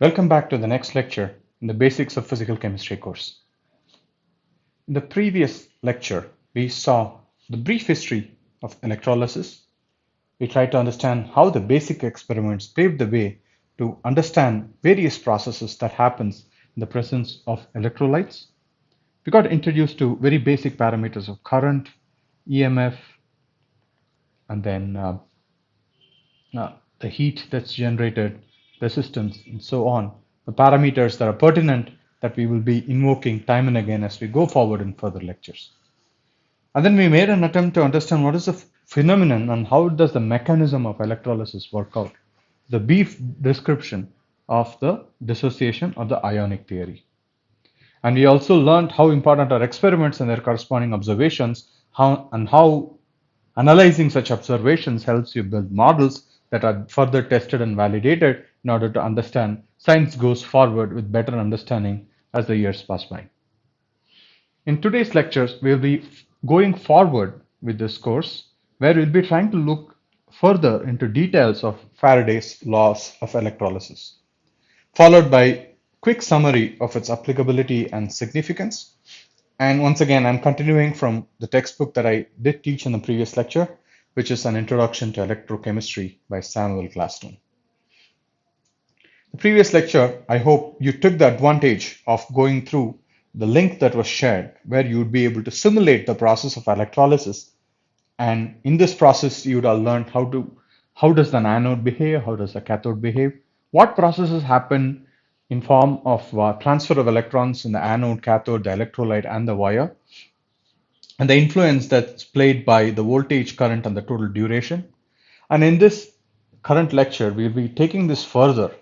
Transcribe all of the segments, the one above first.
Welcome back to the next lecture in the Basics of Physical Chemistry course. In the previous lecture, we saw the brief history of electrolysis. We tried to understand how the basic experiments paved the way to understand various processes that happens in the presence of electrolytes. We got introduced to very basic parameters of current, EMF, and then the heat that's generated, resistance, and so on, the parameters that are pertinent that we will be invoking time and again as we go forward in further lectures. And then we made an attempt to understand what is the phenomenon and how does the mechanism of electrolysis work out. The brief description of the dissociation of the ionic theory. And we also learned how important are experiments and their corresponding observations, how analyzing such observations helps you build models that are further tested and validated in order to understand science goes forward with better understanding as the years pass by. In today's lectures, we'll be going forward with this course where we'll be trying to look further into details of Faraday's laws of electrolysis, followed by quick summary of its applicability and significance. And once again, I'm continuing from the textbook that I did teach in the previous lecture, which is an introduction to electrochemistry by Samuel Glasstone. The previous lecture, I hope you took the advantage of going through the link that was shared where you would be able to simulate the process of electrolysis. And in this process, you would have learned how does the anode behave, how does the cathode behave, what processes happen in form of transfer of electrons in the anode, cathode, the electrolyte, and the wire, and the influence that's played by the voltage, current, and the total duration. And in this current lecture, we'll be taking this further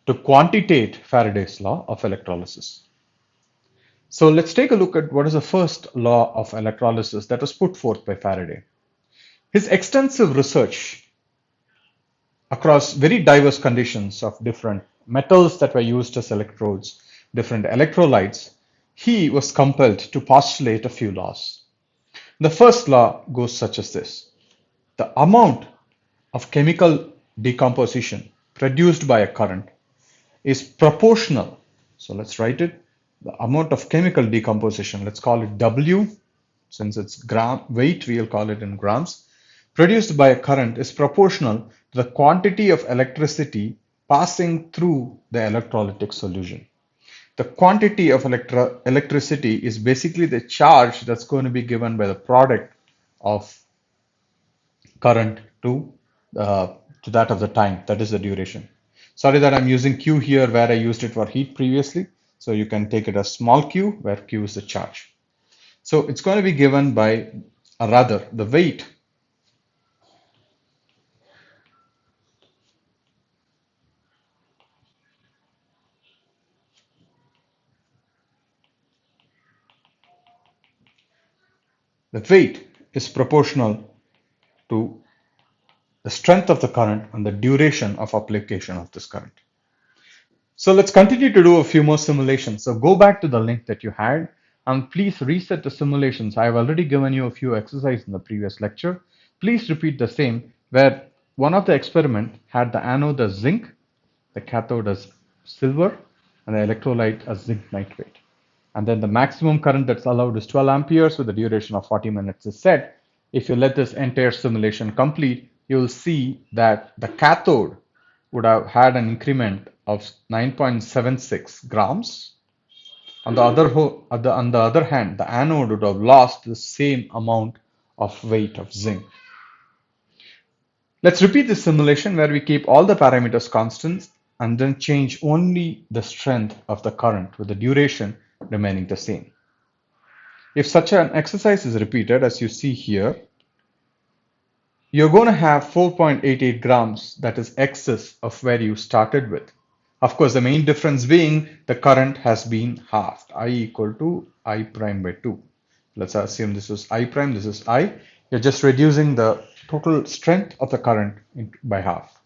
to quantitate Faraday's law of electrolysis. So let's take a look at what is the first law of electrolysis that was put forth by Faraday. His extensive research across very diverse conditions of different metals that were used as electrodes, different electrolytes, he was compelled to postulate a few laws. The first law goes such as this. The amount of chemical decomposition produced by a current is proportional. So let's write it. The amount of chemical decomposition, let's call it W, since it's gram weight, we'll call it in grams, produced by a current is proportional to the quantity of electricity passing through the electrolytic solution. The quantity of electricity is basically the charge that's going to be given by the product of current to that of the time, that is the duration. Sorry that I'm using Q here where I used it for heat previously. So you can take it as small q, where q is the charge. So it's going to be given by, or rather, the weight is proportional to the strength of the current and the duration of application of this current. So let's continue to do a few more simulations. So go back to the link that you had and please reset the simulations. I've already given you a few exercises in the previous lecture. Please repeat the same where one of the experiment had the anode as zinc, the cathode as silver, and the electrolyte as zinc nitrate. And then the maximum current that's allowed is 12 amperes with a duration of 40 minutes is set. If you let this entire simulation complete, you will see that the cathode would have had an increment of 9.76 grams. On the other hand, the anode would have lost the same amount of weight of zinc. Let's repeat this simulation where we keep all the parameters constant and then change only the strength of the current with the duration remaining the same. If such an exercise is repeated as you see here, you're going to have 4.88 grams, that is excess of where you started with. Of course, the main difference being the current has been halved, I equal to I prime by 2. Let's assume this is I prime, this is I. You're just reducing the total strength of the current by half.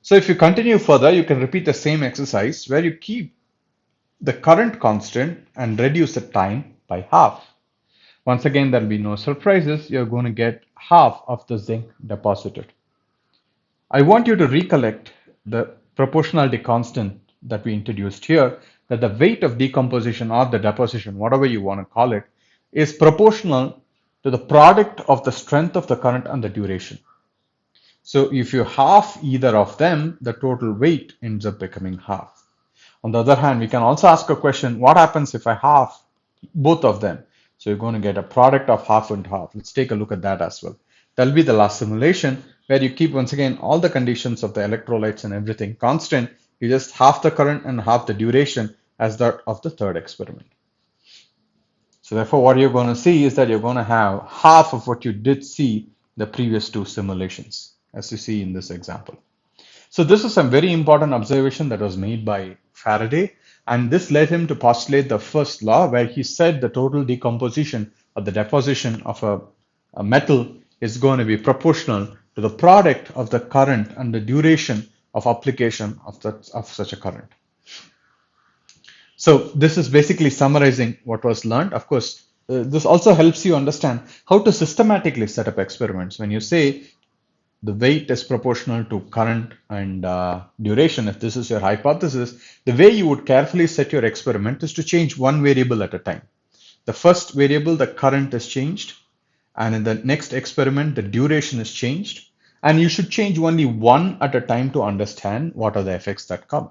So if you continue further, you can repeat the same exercise where you keep the current constant and reduce the time by half. Once again, there'll be no surprises. You're going to get half of the zinc deposited. I want you to recollect the proportionality constant that we introduced here, that the weight of decomposition or the deposition, whatever you want to call it, is proportional to the product of the strength of the current and the duration. So if you half either of them, the total weight ends up becoming half. On the other hand, we can also ask a question, what happens if I half both of them? So you're going to get a product of half and half. Let's take a look at that as well. That'll be the last simulation where you keep once again all the conditions of the electrolytes and everything constant. You just half the current and half the duration as that of the third experiment. So therefore, what you're going to see is that you're going to have half of what you did see the previous two simulations, as you see in this example. So this is a very important observation that was made by Faraday, and this led him to postulate the first law, where he said the total decomposition or the deposition of a metal is going to be proportional to the product of the current and the duration of application of such a current. So this is basically summarizing what was learned. Of course, this also helps you understand how to systematically set up experiments. When you say the weight is proportional to current and duration, if this is your hypothesis, the way you would carefully set your experiment is to change one variable at a time. The first variable, the current, is changed, and in the next experiment, the duration is changed, and you should change only one at a time to understand what are the effects that come.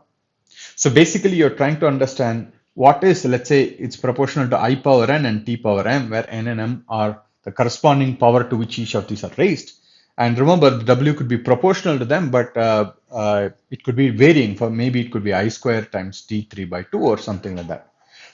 So basically, you're trying to understand what is, let's say, it's proportional to I power n and t power m, where n and m are the corresponding power to which each of these are raised. And remember, W could be proportional to them, but it could be varying. For maybe it could be I square times T3 by 2 or something like that.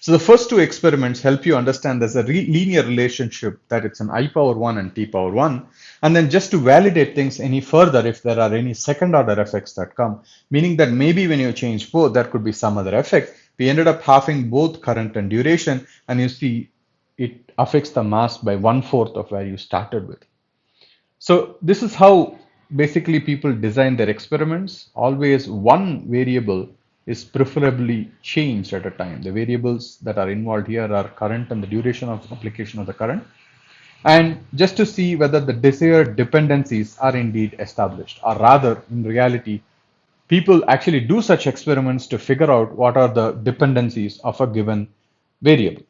So the first two experiments help you understand there's a linear relationship, that it's an I power 1 and T power 1. And then just to validate things any further, if there are any second order effects that come, meaning that maybe when you change both, there could be some other effect. We ended up halving both current and duration, and you see it affects the mass by 1/4 of where you started with. So this is how basically people design their experiments. Always one variable is preferably changed at a time. The variables that are involved here are current and the duration of application of the current. And just to see whether the desired dependencies are indeed established, or rather, in reality, people actually do such experiments to figure out what are the dependencies of a given variable.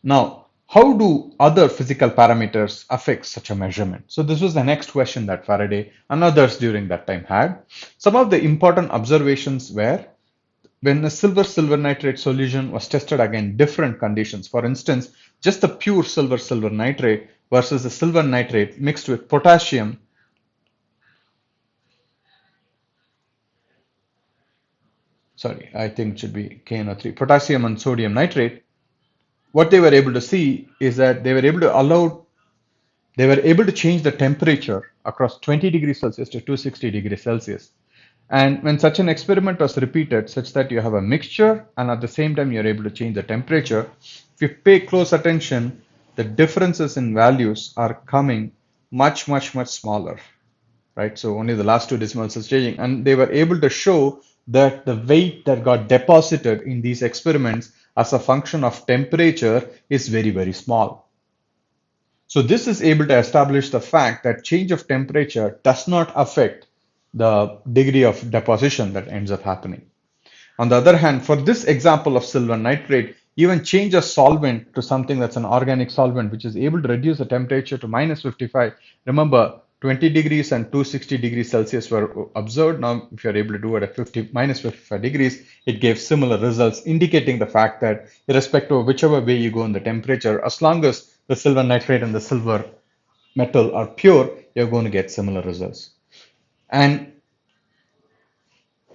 Now, how do other physical parameters affect such a measurement? So this was the next question that Faraday and others during that time had. Some of the important observations were when a silver nitrate solution was tested against different conditions. For instance, just the pure silver nitrate versus the silver nitrate mixed with potassium. Sorry, I think it should be KNO3, potassium and sodium nitrate. What they were able to see is that they were able to change the temperature across 20 degrees Celsius to 260 degrees Celsius. And when such an experiment was repeated, such that you have a mixture and at the same time you're able to change the temperature, if you pay close attention, the differences in values are coming much smaller, right? So only the last two decimals is changing. And they were able to show that the weight that got deposited in these experiments as a function of temperature is very small. So this is able to establish the fact that change of temperature does not affect the degree of deposition that ends up happening. On the other hand, for this example of silver nitrate, even change a solvent to something that's an organic solvent, which is able to reduce the temperature to -55. Remember, 20 degrees and 260 degrees Celsius were observed. Now, if you're able to do it at -55 degrees, it gave similar results, indicating the fact that irrespective of whichever way you go in the temperature, as long as the silver nitrate and the silver metal are pure, you're going to get similar results. And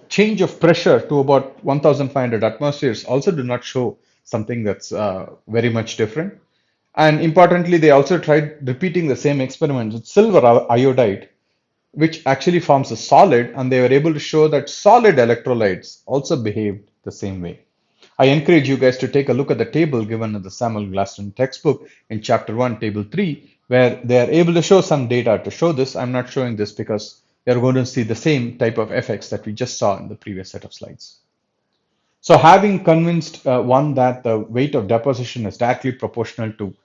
change of pressure to about 1500 atmospheres also do not show something that's very much different. And importantly, they also tried repeating the same experiment with silver iodide, which actually forms a solid, and they were able to show that solid electrolytes also behaved the same way. I encourage you guys to take a look at the table given in the Samuel Glasstone textbook in chapter 1, table 3, where they are able to show some data to show this. I'm not showing this because you're going to see the same type of effects that we just saw in the previous set of slides. So having convinced one that the weight of deposition is directly proportional to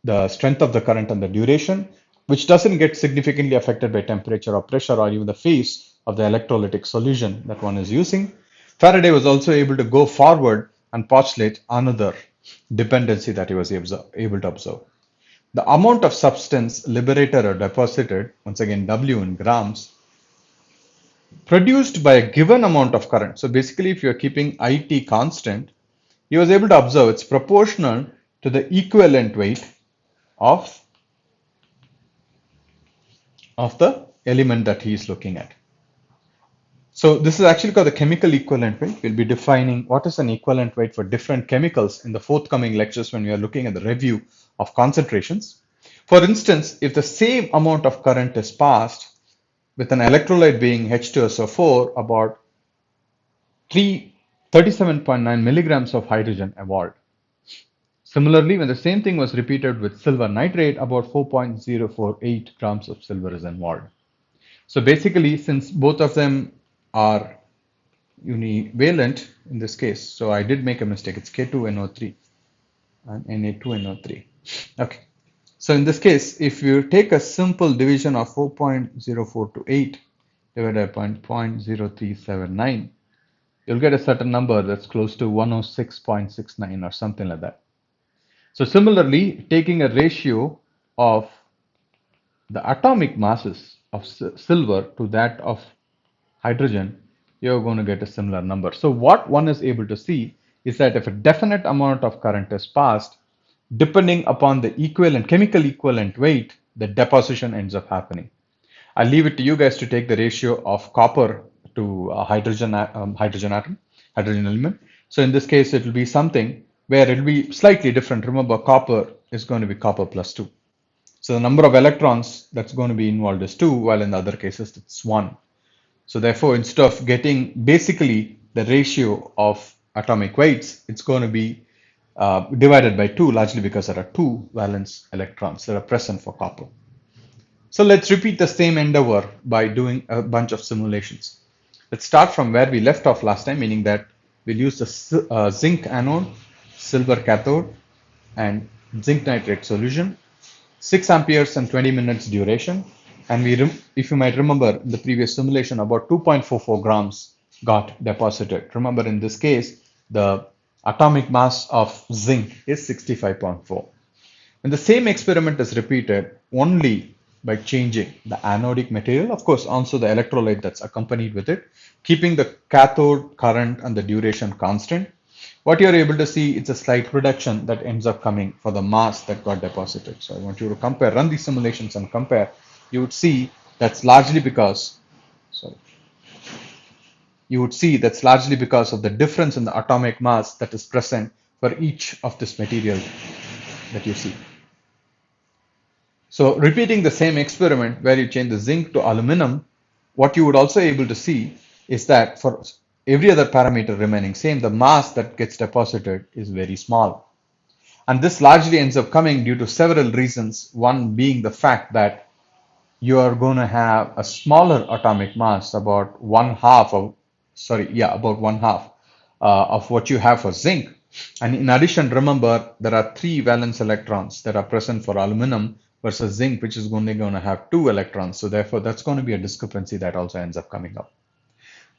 the strength of the current and the duration, which doesn't get significantly affected by temperature or pressure or even the phase, of the electrolytic solution that one is using. Faraday was also able to go forward and postulate another dependency that he was able to observe. The amount of substance liberated or deposited, once again W in grams, produced by a given amount of current. So basically, if you're keeping IT constant, he was able to observe it's proportional to the equivalent weight of the element that he is looking at. So this is actually called the chemical equivalent weight. We'll be defining what is an equivalent weight for different chemicals in the forthcoming lectures when we are looking at the review of concentrations. For instance, if the same amount of current is passed with an electrolyte being H2SO4, about 37.9 milligrams of hydrogen evolved. Similarly, when the same thing was repeated with silver nitrate, about 4.048 grams of silver is involved. So basically, since both of them are univalent in this case, so I did make a mistake. It's K2NO3 and Na2NO3. Okay. So in this case, if you take a simple division of 4.0428 divided by 0.0379, you'll get a certain number that's close to 106.69 or something like that. So similarly, taking a ratio of the atomic masses of silver to that of hydrogen, you're going to get a similar number. So what one is able to see is that if a definite amount of current is passed, depending upon the equivalent, chemical equivalent weight, the deposition ends up happening. I'll leave it to you guys to take the ratio of copper to hydrogen element. So in this case, it will be something where it will be slightly different. Remember, copper is going to be copper plus 2. So the number of electrons that's going to be involved is 2, while in the other cases it's 1. So therefore, instead of getting basically the ratio of atomic weights, it's going to be divided by 2, largely because there are 2 valence electrons that are present for copper. So let's repeat the same endeavor by doing a bunch of simulations. Let's start from where we left off last time, meaning that we'll use the zinc anode, silver cathode, and zinc nitrate solution, 6 amperes and 20 minutes duration. And if you might remember in the previous simulation, about 2.44 grams got deposited. Remember, in this case, the atomic mass of zinc is 65.4. When the same experiment is repeated only by changing the anodic material, of course, also the electrolyte that's accompanied with it, keeping the cathode current and the duration constant, what you're able to see is a slight reduction that ends up coming for the mass that got deposited. So I want you to compare, run these simulations and compare. You would see that's largely because, of the difference in the atomic mass that is present for each of this material that you see. So repeating the same experiment where you change the zinc to aluminum, what you would also able to see is that for every other parameter remaining same, the mass that gets deposited is very small. And this largely ends up coming due to several reasons, one being the fact that you are going to have a smaller atomic mass, about one half of what you have for zinc. And in addition, remember, there are 3 valence electrons that are present for aluminum versus zinc, which is only going to have 2 electrons. So therefore, that's going to be a discrepancy that also ends up coming up.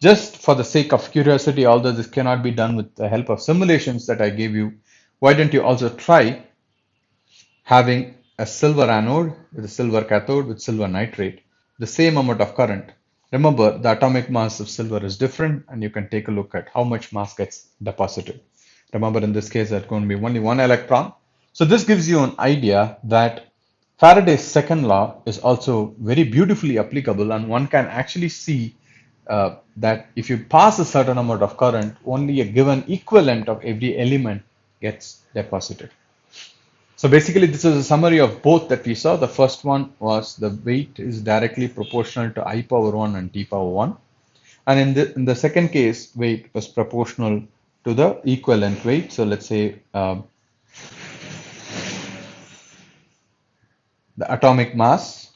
Just for the sake of curiosity, although this cannot be done with the help of simulations that I gave you, why don't you also try having a silver anode with a silver cathode with silver nitrate, the same amount of current. Remember, the atomic mass of silver is different, and you can take a look at how much mass gets deposited. Remember, in this case, there's going to be only 1 electron. So this gives you an idea that Faraday's second law is also very beautifully applicable, and one can actually see that if you pass a certain amount of current, only a given equivalent of every element gets deposited. So basically, this is a summary of both that we saw. The first one was the weight is directly proportional to I power 1 and T power 1. And in the second case, weight was proportional to the equivalent weight. So let's say the atomic mass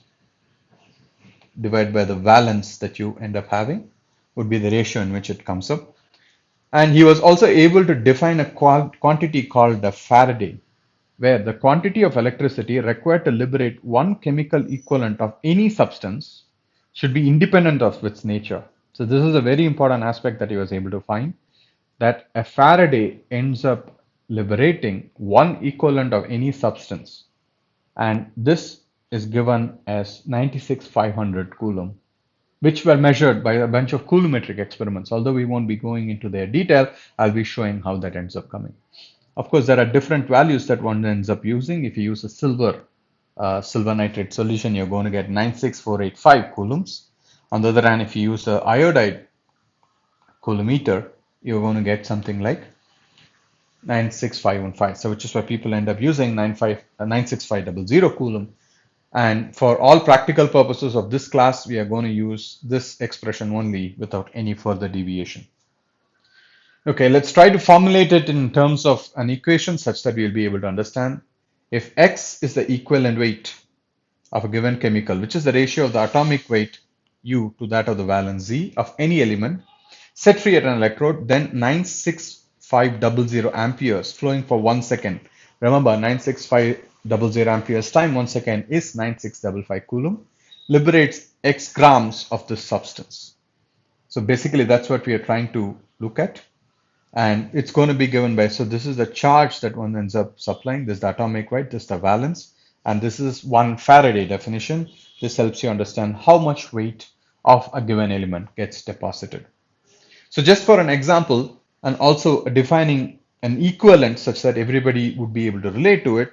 divided by the valence that you end up having would be the ratio in which it comes up. And he was also able to define a quantity called the Faraday, where the quantity of electricity required to liberate one chemical equivalent of any substance should be independent of its nature. So this is a very important aspect that he was able to find, that a Faraday ends up liberating one equivalent of any substance, and this is given as 96,500 coulomb, which were measured by a bunch of coulometric experiments. Although we won't be going into their detail, I'll be showing how that ends up coming. Of course, there are different values that one ends up using. If you use a silver nitrate solution, you're going to get 96485 coulombs. On the other hand, if you use the iodide coulometer, you're going to get something like 96515. So which is why people end up using 96500 coulomb. And for all practical purposes of this class, we are going to use this expression only without any further deviation. Okay, let's try to formulate it in terms of an equation such that we'll be able to understand. If X is the equivalent weight of a given chemical, which is the ratio of the atomic weight U to that of the valence Z of any element, set free at an electrode, then 96500 amperes flowing for 1 second. Remember, 96500 amperes time 1 second is 9655 coulomb, liberates X grams of this substance. So basically, that's what we are trying to look at. And it's going to be given by, so this is the charge that one ends up supplying, this is the atomic weight, this is the valence, and this is one Faraday definition. This helps you understand how much weight of a given element gets deposited. So just for an example, and also defining an equivalent such that everybody would be able to relate to it,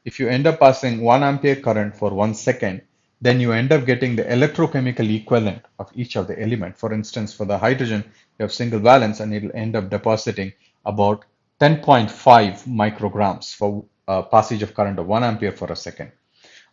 if you end up passing 1 ampere current for 1 second, then you end up getting the electrochemical equivalent of each of the element. For instance, for the hydrogen, you have single valence and it will end up depositing about 10.5 micrograms for passage of current of 1 ampere for a second.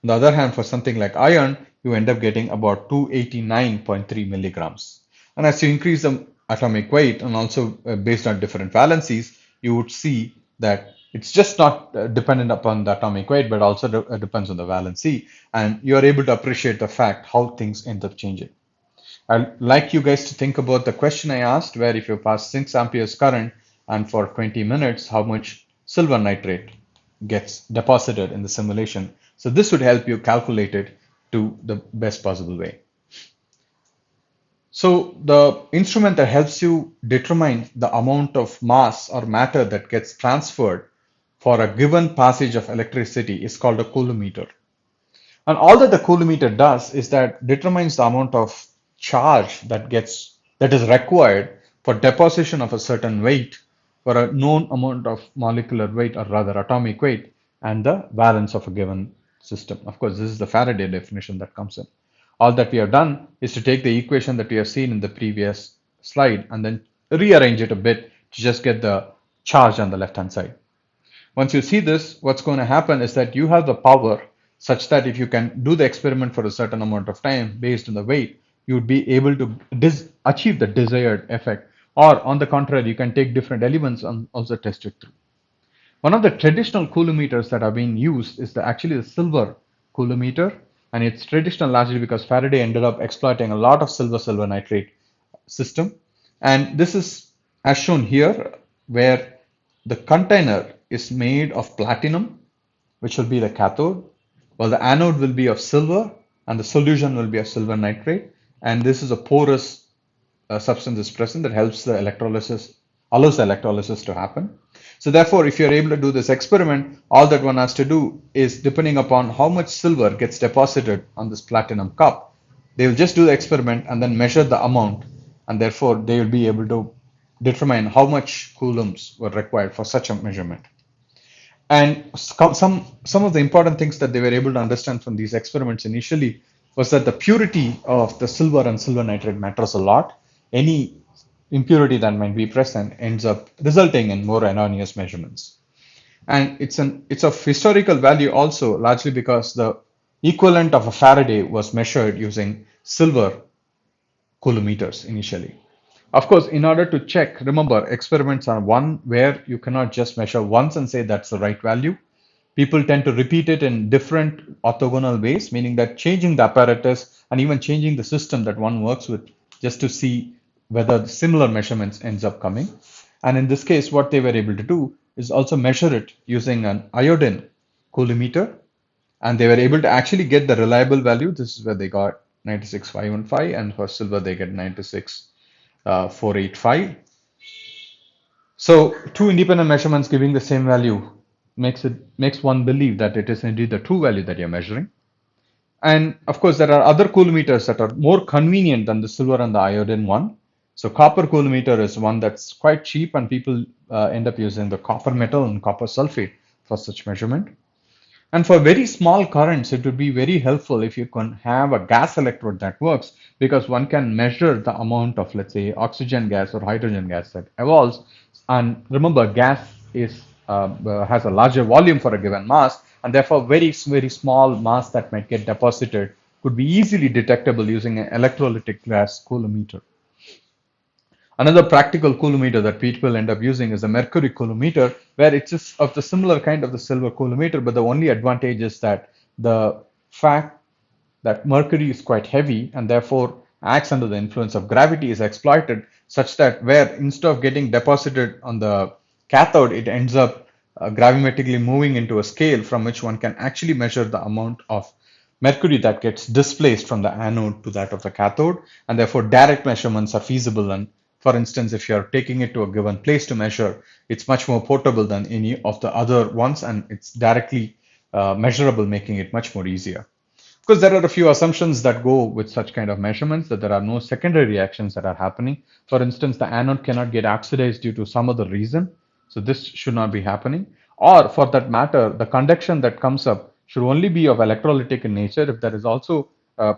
On the other hand, for something like iron, you end up getting about 289.3 milligrams. And as you increase the atomic weight and also based on different valencies, you would see that it's just not dependent upon the atomic weight, but also depends on the valency. And you are able to appreciate the fact how things end up changing. I'd like you guys to think about the question I asked, where if you pass 6 amperes current and for 20 minutes, how much silver nitrate gets deposited in the simulation. So this would help you calculate it to the best possible way. So the instrument that helps you determine the amount of mass or matter that gets transferred for a given passage of electricity is called a coulometer. And all that the coulometer does is that determines the amount of charge that is required for deposition of a certain weight for a known amount of molecular weight, or rather atomic weight, and the valence of a given system. Of course, this is the Faraday definition that comes in. All that we have done is to take the equation that we have seen in the previous slide and then rearrange it a bit to just get the charge on the left hand side. Once you see this, what's going to happen is that you have the power such that if you can do the experiment for a certain amount of time based on the weight, you would be able to achieve the desired effect. Or on the contrary, you can take different elements and also test it through. One of the traditional coulometers that are being used is actually the silver coulometer, and it's traditional largely because Faraday ended up exploiting a lot of silver nitrate system. And this is as shown here, where the container is made of platinum, which will be the cathode, while the anode will be of silver and the solution will be of silver nitrate. And this is a porous substance is present that helps the electrolysis, allows the electrolysis to happen. So therefore, if you're able to do this experiment, all that one has to do is, depending upon how much silver gets deposited on this platinum cup, they will just do the experiment and then measure the amount, and therefore they will be able to determine how much coulombs were required for such a measurement. And some of the important things that they were able to understand from these experiments initially was that the purity of the silver and silver nitrate matters a lot. Any impurity that might be present ends up resulting in more erroneous measurements. And it's of historical value also, largely because the equivalent of a Faraday was measured using silver coulometers initially. Of course, in order to check, remember, experiments are one where you cannot just measure once and say that's the right value. People tend to repeat it in different orthogonal ways, meaning that changing the apparatus and even changing the system that one works with just to see whether similar measurements ends up coming. And in this case, what they were able to do is also measure it using an iodine coulometer, and they were able to actually get the reliable value. This is where they got 96,515, and for silver they get 96,485. So two independent measurements giving the same value makes one believe that it is indeed the true value that you're measuring. And of course, there are other coulometers that are more convenient than the silver and the iodine one. So copper coulometer is one that's quite cheap, and people end up using the copper metal and copper sulfate for such measurement. And for very small currents, it would be very helpful if you can have a gas electrode that works, because one can measure the amount of, let's say, oxygen gas or hydrogen gas that evolves. And remember, gas has a larger volume for a given mass, and therefore very small mass that might get deposited could be easily detectable using an electrolytic gas coulometer. Another practical coulometer that people end up using is a mercury coulometer, where it's just of the similar kind of the silver coulometer, but the only advantage is that the fact that mercury is quite heavy and therefore acts under the influence of gravity is exploited, such that where instead of getting deposited on the cathode, it ends up gravimetrically moving into a scale from which one can actually measure the amount of mercury that gets displaced from the anode to that of the cathode, and therefore direct measurements are feasible. And for instance, if you're taking it to a given place to measure, it's much more portable than any of the other ones, and it's directly measurable, making it much more easier. Because there are a few assumptions that go with such kind of measurements, that there are no secondary reactions that are happening. For instance, the anode cannot get oxidized due to some other reason, so this should not be happening. Or for that matter, the conduction that comes up should only be of electrolytic in nature. If there is also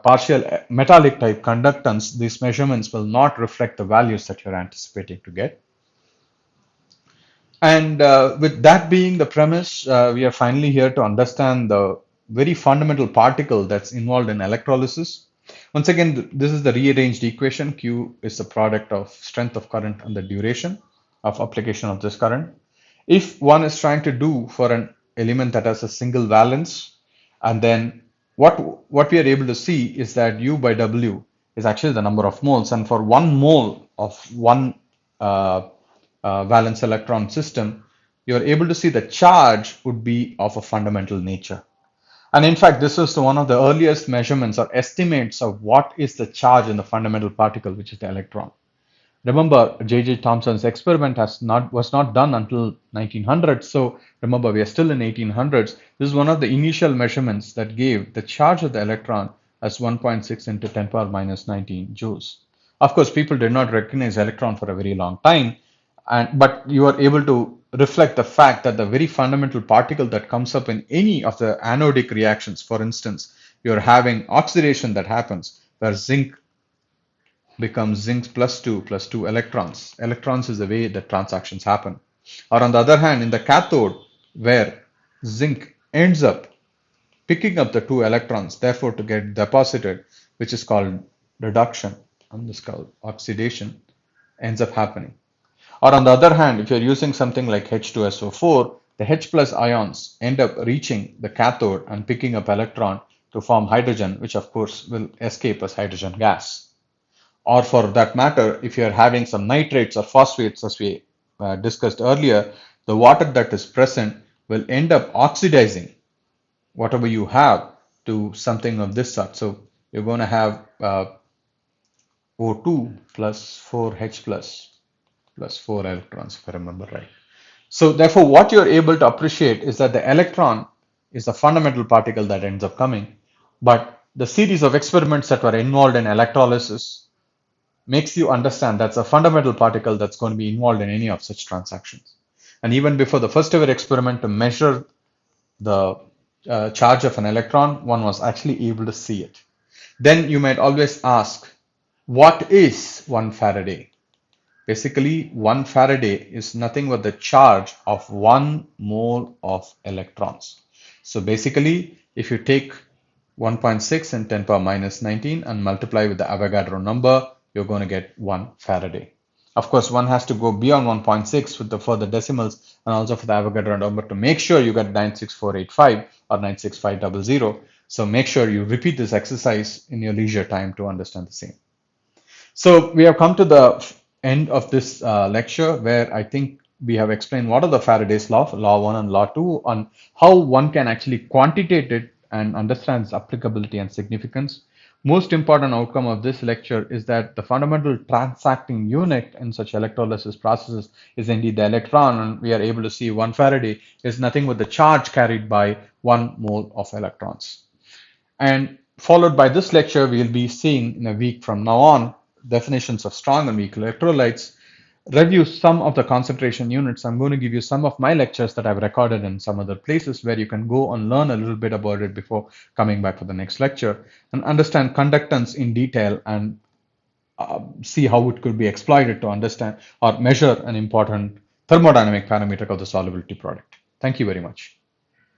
partial metallic type conductance, these measurements will not reflect the values that you're anticipating to get. And with that being the premise, we are finally here to understand the very fundamental particle that's involved in electrolysis. Once again, this is the rearranged equation. Q is the product of strength of current and the duration of application of this current. If one is trying to do for an element that has a single valence, and then what we are able to see is that U by W is actually the number of moles, and for 1 mole of one valence electron system, you're able to see the charge would be of a fundamental nature. And in fact, this is one of the earliest measurements or estimates of what is the charge in the fundamental particle, which is the electron. Remember, J.J. Thomson's experiment was not done until 1900s. So remember, we are still in 1800s. This is one of the initial measurements that gave the charge of the electron as 1.6 into 10 power minus 19 joules. Of course, people did not recognize electron for a very long time, but you are able to reflect the fact that the very fundamental particle that comes up in any of the anodic reactions, for instance, you're having oxidation that happens where zinc becomes zinc plus 2 electrons. Electrons is the way the transactions happen. Or on the other hand, in the cathode, where zinc ends up picking up the 2 electrons, therefore to get deposited, which is called reduction, and this is called oxidation, ends up happening. Or on the other hand, if you're using something like H2SO4, the H plus ions end up reaching the cathode and picking up electron to form hydrogen, which of course will escape as hydrogen gas. Or for that matter, if you're having some nitrates or phosphates, as we discussed earlier, the water that is present will end up oxidizing whatever you have to something of this sort. So you're going to have O2 plus 4H plus 4 electrons, if I remember right. So therefore, what you're able to appreciate is that the electron is the fundamental particle that ends up coming, but the series of experiments that were involved in electrolysis makes you understand that's a fundamental particle that's going to be involved in any of such transactions. And even before the first ever experiment to measure the charge of an electron, one was actually able to see it. Then you might always ask, what is 1 Faraday? Basically, 1 Faraday is nothing but the charge of 1 mole of electrons. So basically, if you take 1.6 in 10 power minus 19 and multiply with the Avogadro number, you're going to get 1 Faraday. Of course, one has to go beyond 1.6 with the further decimals and also for the Avogadro number to make sure you get 96485 or 96500. So make sure you repeat this exercise in your leisure time to understand the same. So we have come to the end of this lecture, where I think we have explained what are the Faraday's law, law 1 and law 2, on how one can actually quantitate it and understand its applicability and significance. Most important outcome of this lecture is that the fundamental transacting unit in such electrolysis processes is indeed the electron, and we are able to see 1 Faraday is nothing but the charge carried by 1 mole of electrons. And followed by this lecture, we'll be seeing in a week from now on definitions of strong and weak electrolytes, review some of the concentration units. I'm going to give you some of my lectures that I've recorded in some other places where you can go and learn a little bit about it before coming back for the next lecture, and understand conductance in detail and see how it could be exploited to understand or measure an important thermodynamic parameter of the solubility product. Thank you very much.